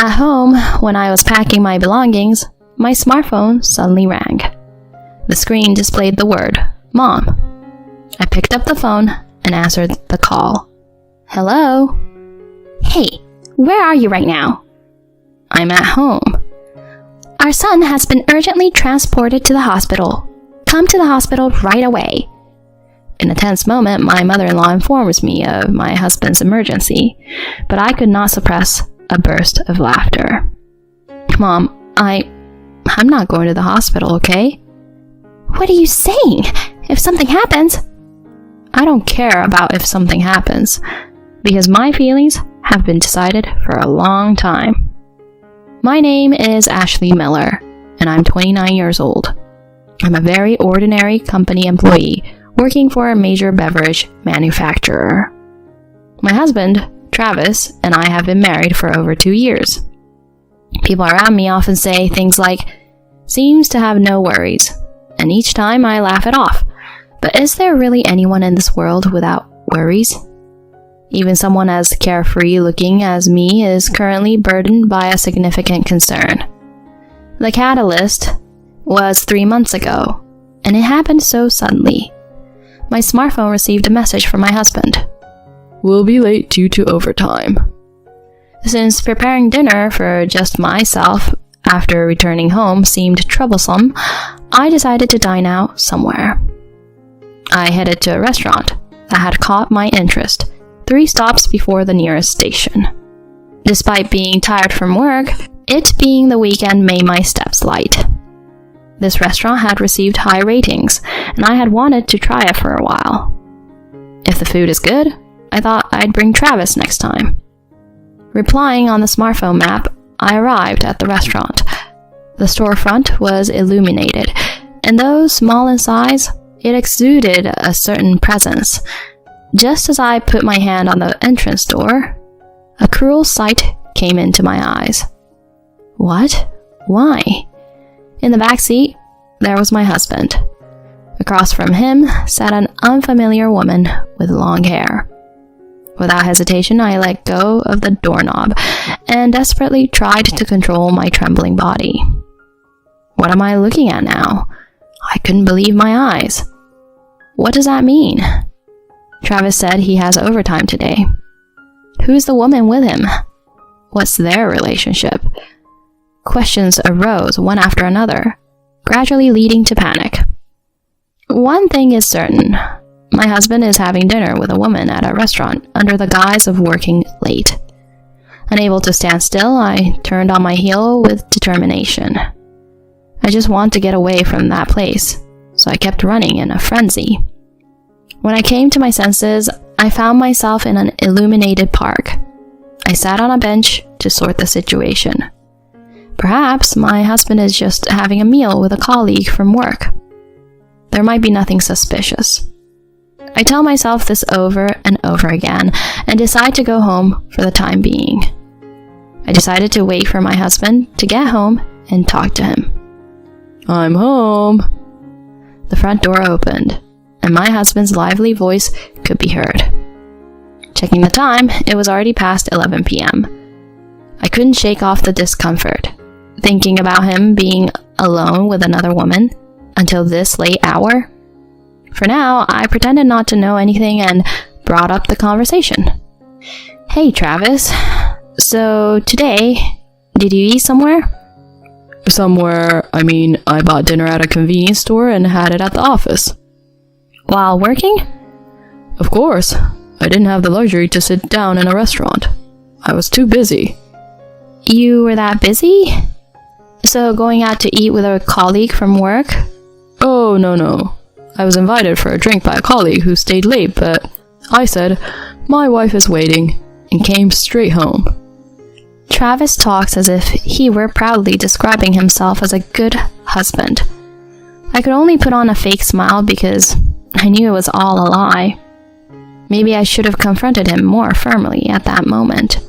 At home, when I was packing my belongings, my smartphone suddenly rang. The screen displayed the word, Mom. I picked up the phone and answered the call. Hello? Hey, where are you right now? I'm at home. Our son has been urgently transported to the hospital. Come to the hospital right away. In a tense moment, my mother-in-law informs me of my husband's emergency, but I could not suppress a burst of laughter. Mom, I'm not going to the hospital, okay? What are you saying? If something happens... I don't care about if something happens, because my feelings have been decided for a long time. My name is Ashley Miller, and I'm 29 years old. I'm a very ordinary company employee working for a major beverage manufacturer. My husband, Travis, and I have been married for over 2 years. People around me often say things like, seems to have no worries, and each time I laugh it off. But is there really anyone in this world without worries? Even someone as carefree looking as me is currently burdened by a significant concern. The catalyst was 3 months ago, and it happened so suddenly. My smartphone received a message from my husband. We'll be late due to overtime. Since preparing dinner for just myself after returning home seemed troublesome, I decided to dine out somewhere. I headed to a restaurant that had caught my interest 3 stops before the nearest station. Despite being tired from work, it being the weekend made my steps light. This restaurant had received high ratings, and I had wanted to try it for a while. If the food is good, I thought I'd bring Travis next time. Replying on the smartphone map, I arrived at the restaurant. The storefront was illuminated, and though small in size, it exuded a certain presence. Just as I put my hand on the entrance door, a cruel sight came into my eyes. What? Why? In the back seat, there was my husband. Across from him sat an unfamiliar woman with long hair. Without hesitation, I let go of the doorknob and desperately tried to control my trembling body. What am I looking at now? I couldn't believe my eyes. What does that mean? Travis said he has overtime today. Who's the woman with him? What's their relationship? Questions arose one after another, gradually leading to panic. One thing is certain. My husband is having dinner with a woman at a restaurant under the guise of working late. Unable to stand still, I turned on my heel with determination. I just want to get away from that place, so I kept running in a frenzy. When I came to my senses, I found myself in an illuminated park. I sat on a bench to sort the situation. Perhaps my husband is just having a meal with a colleague from work. There might be nothing suspicious. I tell myself this over and over again and decide to go home for the time being. I decided to wait for my husband to get home and talk to him. I'm home. The front door opened, and my husband's lively voice could be heard. Checking the time, it was already past 11 p.m. I couldn't shake off the discomfort, thinking about him being alone with another woman until this late hour. For now, I pretended not to know anything and brought up the conversation. Hey, Travis. So, today, did you eat somewhere? Somewhere, I bought dinner at a convenience store and had it at the office. While working? Of course. I didn't have the luxury to sit down in a restaurant. I was too busy. You were that busy? So going out to eat with a colleague from work? Oh, no. I was invited for a drink by a colleague who stayed late, but I said, my wife is waiting, and came straight home. Travis talks as if he were proudly describing himself as a good husband. I could only put on a fake smile because I knew it was all a lie. Maybe I should have confronted him more firmly at that moment.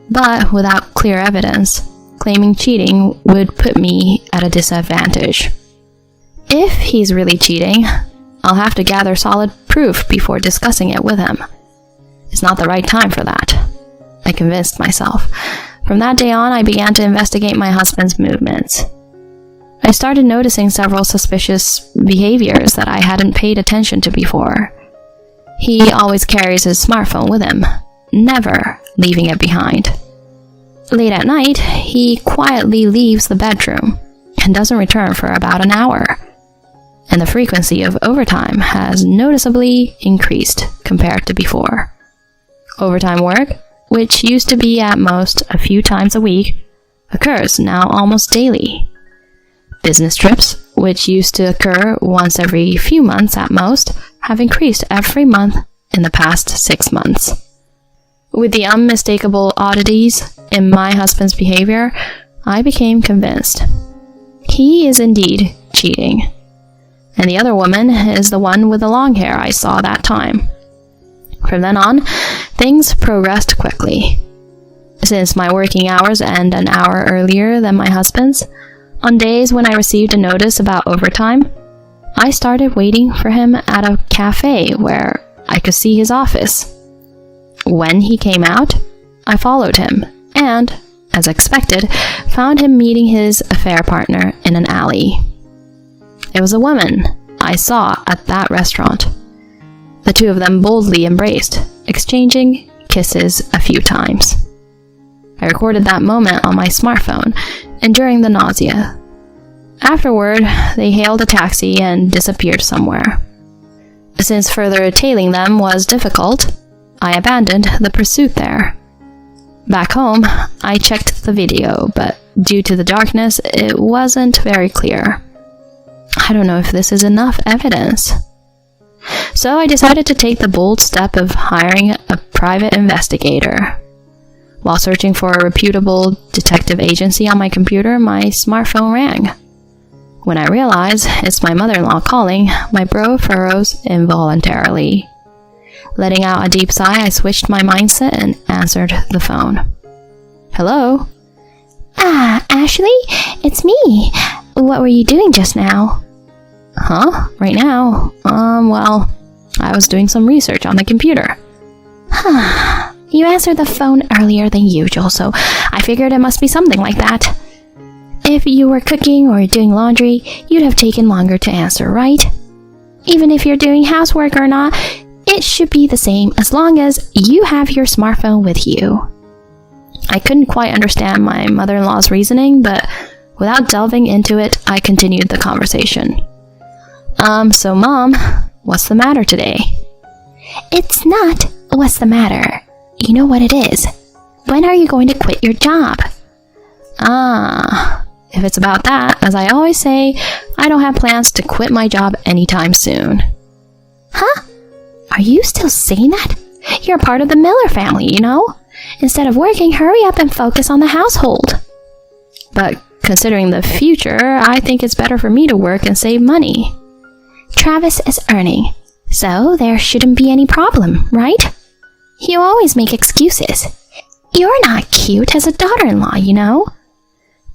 But without clear evidence, claiming cheating would put me at a disadvantage. If he's really cheating, I'll have to gather solid proof before discussing it with him. It's not the right time for that, I convinced myself. From that day on, I began to investigate my husband's movements. I started noticing several suspicious behaviors that I hadn't paid attention to before. He always carries his smartphone with him, never leaving it behind. Late at night, he quietly leaves the bedroom and doesn't return for about an hour. And the frequency of overtime has noticeably increased compared to before. Overtime work, which used to be at most a few times a week, occurs now almost daily. Business trips, which used to occur once every few months at most, have increased every month in the past 6 months. With the unmistakable oddities in my husband's behavior, I became convinced. He is indeed cheating. And the other woman is the one with the long hair I saw that time. From then on, things progressed quickly. Since my working hours end an hour earlier than my husband's, on days when I received a notice about overtime, I started waiting for him at a cafe where I could see his office. When he came out, I followed him and, as expected, found him meeting his affair partner in an alley. It was a woman I saw at that restaurant. The two of them boldly embraced, exchanging kisses a few times. I recorded that moment on my smartphone, enduring the nausea. Afterward, they hailed a taxi and disappeared somewhere. Since further tailing them was difficult, I abandoned the pursuit there. Back home, I checked the video, but due to the darkness, it wasn't very clear. I don't know if this is enough evidence. So I decided to take the bold step of hiring a private investigator. While searching for a reputable detective agency on my computer, my smartphone rang. When I realize it's my mother-in-law calling, my brow furrows involuntarily. Letting out a deep sigh, I switched my mindset and answered the phone. Hello? Ah, Ashley, it's me. What were you doing just now? Huh? Right now? Well, I was doing some research on the computer. Huh. You answered the phone earlier than usual, so I figured it must be something like that. If you were cooking or doing laundry, you'd have taken longer to answer, right? Even if you're doing housework or not, it should be the same as long as you have your smartphone with you. I couldn't quite understand my mother-in-law's reasoning, but without delving into it, I continued the conversation. So Mom, what's the matter today? It's not what's the matter. You know what it is. When are you going to quit your job? If it's about that, as I always say, I don't have plans to quit my job anytime soon. Huh? Are you still saying that? You're part of the Miller family, you know? Instead of working, hurry up and focus on the household. But considering the future, I think it's better for me to work and save money. Travis is earning, so there shouldn't be any problem, right? You always make excuses. You're not cute as a daughter-in-law, you know?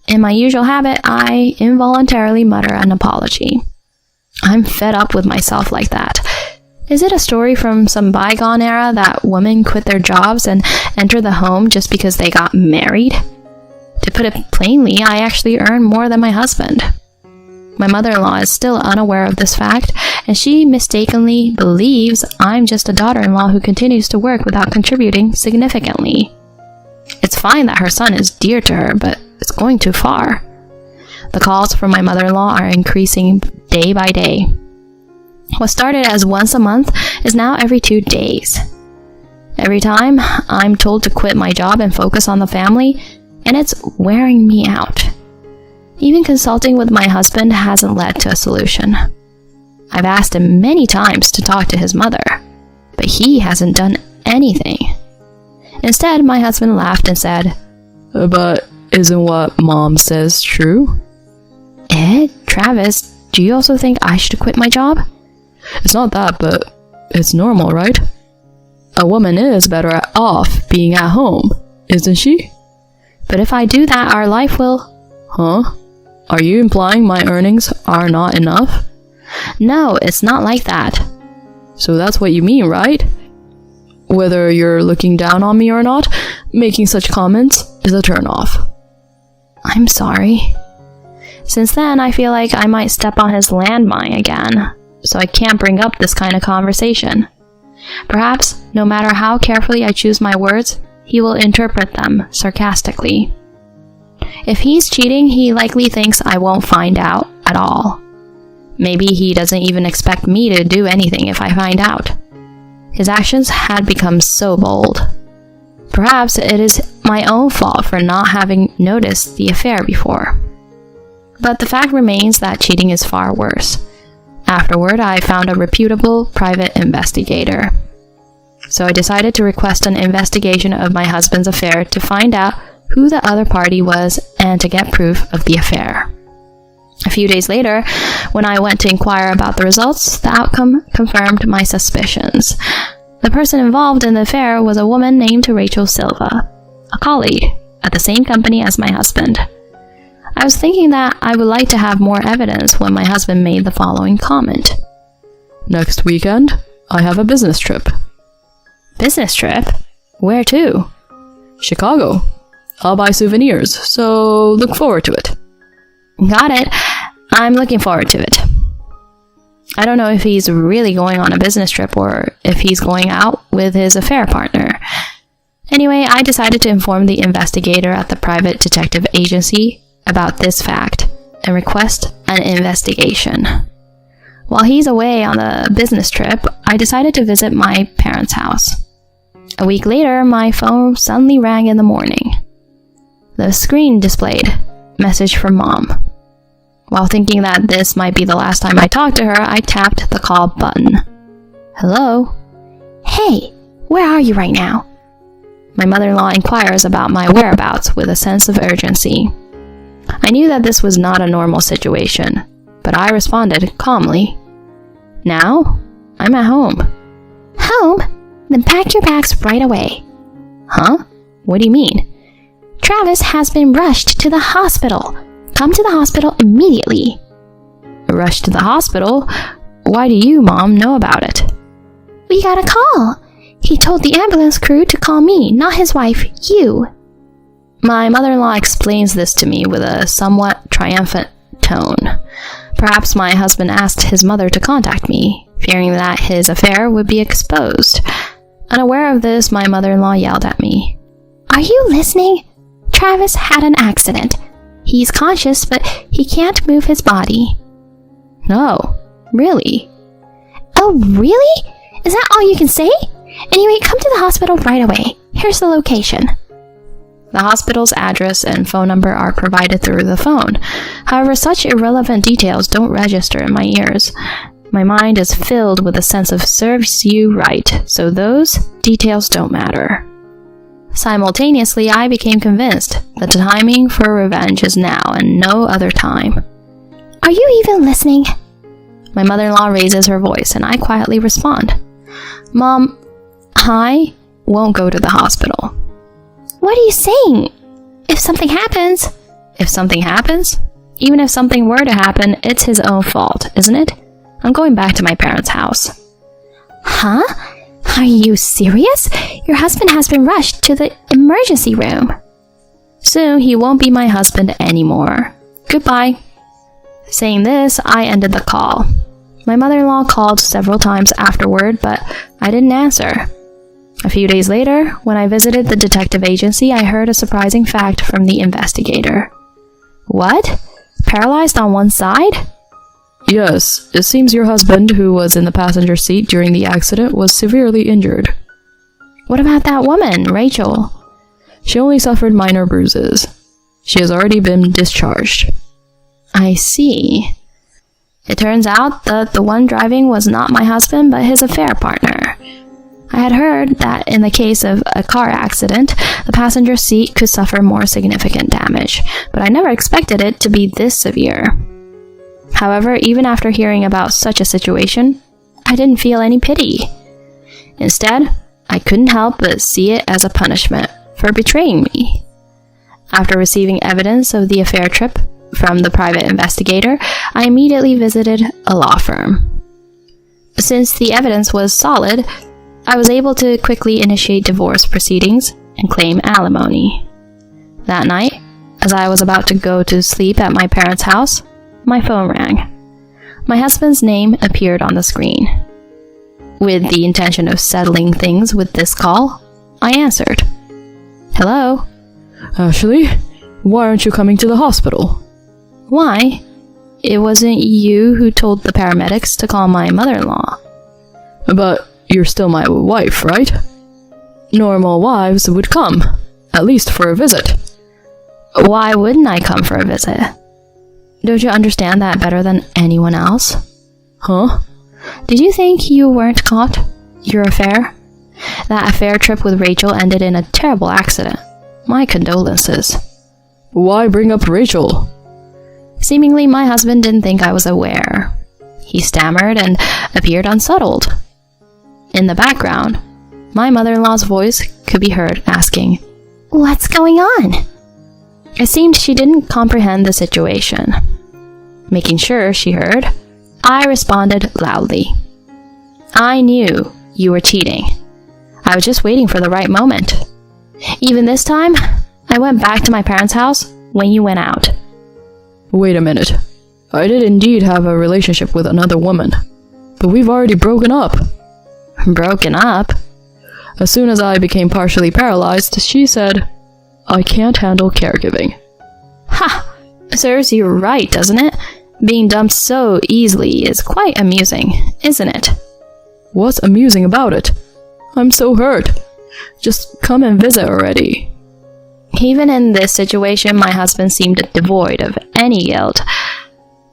In my usual habit, I involuntarily mutter an apology. I'm fed up with myself like that. Is it a story from some bygone era that women quit their jobs and enter the home just because they got married? To put it plainly, I actually earn more than my husband. My mother-in-law is still unaware of this fact, and she mistakenly believes I'm just a daughter-in-law who continues to work without contributing significantly. It's fine that her son is dear to her, but it's going too far. The calls from my mother-in-law are increasing day by day. What started as once a month is now every 2 days. Every time, I'm told to quit my job and focus on the family, and it's wearing me out. Even consulting with my husband hasn't led to a solution. I've asked him many times to talk to his mother, but he hasn't done anything. Instead, my husband laughed and said, "But isn't what Mom says true?" Travis, do you also think I should quit my job? It's not that, but it's normal, right? A woman is better off being at home, isn't she? But if I do that, our life will... Huh? Are you implying my earnings are not enough? No, it's not like that. So that's what you mean, right? Whether you're looking down on me or not, making such comments, is a turnoff. I'm sorry. Since then, I feel like I might step on his landmine again, so I can't bring up this kind of conversation. Perhaps, no matter how carefully I choose my words, he will interpret them sarcastically. If he's cheating, he likely thinks I won't find out at all. Maybe he doesn't even expect me to do anything if I find out. His actions had become so bold. Perhaps it is my own fault for not having noticed the affair before. But the fact remains that cheating is far worse. Afterward, I found a reputable private investigator. So I decided to request an investigation of my husband's affair to find out who the other party was and to get proof of the affair. A few days later, when I went to inquire about the results, the outcome confirmed my suspicions. The person involved in the affair was a woman named Rachel Silva, a colleague at the same company as my husband. I was thinking that I would like to have more evidence when my husband made the following comment. Next weekend, I have a business trip. Business trip? Where to? Chicago. I'll buy souvenirs, so look forward to it. Got it. I'm looking forward to it. I don't know if he's really going on a business trip or if he's going out with his affair partner. Anyway, I decided to inform the investigator at the private detective agency about this fact and request an investigation. While he's away on the business trip, I decided to visit my parents' house. A week later, my phone suddenly rang in the morning. The screen displayed, "Message from Mom." While thinking that this might be the last time I talked to her, I tapped the call button. Hello? Hey, where are you right now? My mother-in-law inquires about my whereabouts with a sense of urgency. I knew that this was not a normal situation, but I responded calmly. Now? I'm at home. Home? Then pack your bags right away. Huh? What do you mean? Travis has been rushed to the hospital. Come to the hospital immediately. Rushed to the hospital? Why do you, Mom, know about it? We got a call. He told the ambulance crew to call me, not his wife, you. My mother-in-law explains this to me with a somewhat triumphant tone. Perhaps my husband asked his mother to contact me, fearing that his affair would be exposed. Unaware of this, my mother-in-law yelled at me. Are you listening? Travis had an accident. He's conscious, but he can't move his body. No, really? Oh, really? Is that all you can say? Anyway, come to the hospital right away. Here's the location. The hospital's address and phone number are provided through the phone. However, such irrelevant details don't register in my ears. My mind is filled with a sense of serves you right, so those details don't matter. Simultaneously, I became convinced that the timing for revenge is now and no other time. Are you even listening? My mother-in-law raises her voice and I quietly respond. Mom, I won't go to the hospital. What are you saying? If something happens... If something happens? Even if something were to happen, it's his own fault, isn't it? I'm going back to my parents' house. Huh? Are you serious? Your husband has been rushed to the emergency room. Soon he won't be my husband anymore. Goodbye. Saying this, I ended the call. My mother-in-law called several times afterward, but I didn't answer. A few days later, when I visited the detective agency, I heard a surprising fact from the investigator. What? Paralyzed on one side? Yes, it seems your husband, who was in the passenger seat during the accident, was severely injured. What about that woman, Rachel? She only suffered minor bruises. She has already been discharged. I see. It turns out that the one driving was not my husband, but his affair partner. I had heard that in the case of a car accident, the passenger seat could suffer more significant damage, but I never expected it to be this severe. However, even after hearing about such a situation, I didn't feel any pity. Instead, I couldn't help but see it as a punishment for betraying me. After receiving evidence of the affair trip from the private investigator, I immediately visited a law firm. Since the evidence was solid, I was able to quickly initiate divorce proceedings and claim alimony. That night, as I was about to go to sleep at my parents' house, my phone rang. My husband's name appeared on the screen. With the intention of settling things with this call, I answered. Hello? Ashley, why aren't you coming to the hospital? Why? It wasn't you who told the paramedics to call my mother-in-law. But you're still my wife, right? Normal wives would come, at least for a visit. Why wouldn't I come for a visit? Don't you understand that better than anyone else? Huh? Did you think you weren't caught? Your affair? That affair trip with Rachel ended in a terrible accident. My condolences. Why bring up Rachel? Seemingly, my husband didn't think I was aware. He stammered and appeared unsettled. In the background, my mother-in-law's voice could be heard asking, What's going on? It seemed she didn't comprehend the situation. Making sure she heard, I responded loudly. I knew you were cheating. I was just waiting for the right moment. Even this time, I went back to my parents' house when you went out. Wait a minute. I did indeed have a relationship with another woman, but we've already broken up. Broken up? As soon as I became partially paralyzed, she said, I can't handle caregiving. Ha! Serves you right, doesn't it? Being dumped so easily is quite amusing, isn't it? What's amusing about it? I'm so hurt. Just come and visit already. Even in this situation, my husband seemed devoid of any guilt.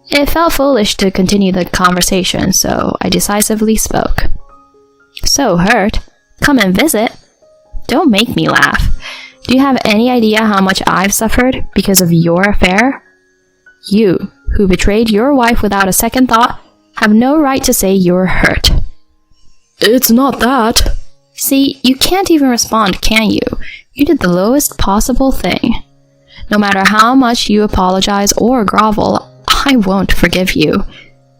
It felt foolish to continue the conversation, so I decisively spoke. So hurt? Come and visit? Don't make me laugh. Do you have any idea how much I've suffered because of your affair? You, who betrayed your wife without a second thought, have no right to say you're hurt. It's not that. See, you can't even respond, can you? You did the lowest possible thing. No matter how much you apologize or grovel, I won't forgive you.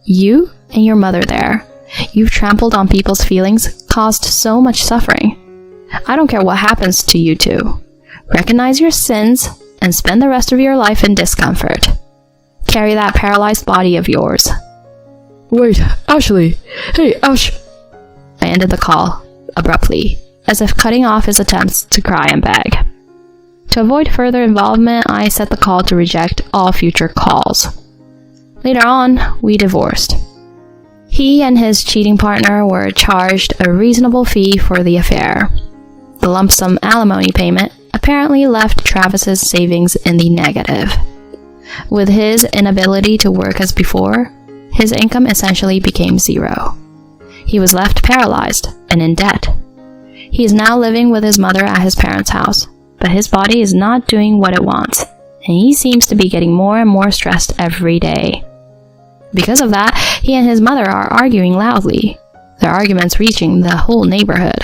You and your mother there. You've trampled on people's feelings, caused so much suffering. I don't care what happens to you two. Recognize your sins and spend the rest of your life in discomfort. Carry that paralyzed body of yours. Wait, Ashley. Hey, Ash. I ended the call abruptly, as if cutting off his attempts to cry and beg. To avoid further involvement, I set the call to reject all future calls. Later on, we divorced. He and his cheating partner were charged a reasonable fee for the affair. The lump sum alimony payment apparently left Travis's savings in the negative. With his inability to work as before, his income essentially became zero. He was left paralyzed and in debt. He is now living with his mother at his parents' house, but his body is not doing what it wants, and he seems to be getting more and more stressed every day. Because of that, he and his mother are arguing loudly, their arguments reaching the whole neighborhood.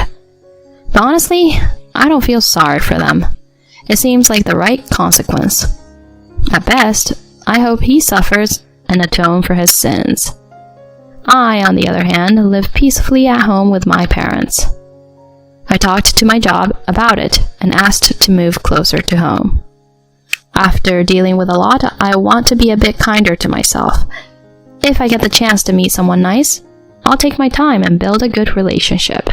But honestly, I don't feel sorry for them. It seems like the right consequence. At best, I hope he suffers and atone for his sins. I, on the other hand, live peacefully at home with my parents. I talked to my job about it and asked to move closer to home. After dealing with a lot, I want to be a bit kinder to myself. If I get the chance to meet someone nice, I'll take my time and build a good relationship.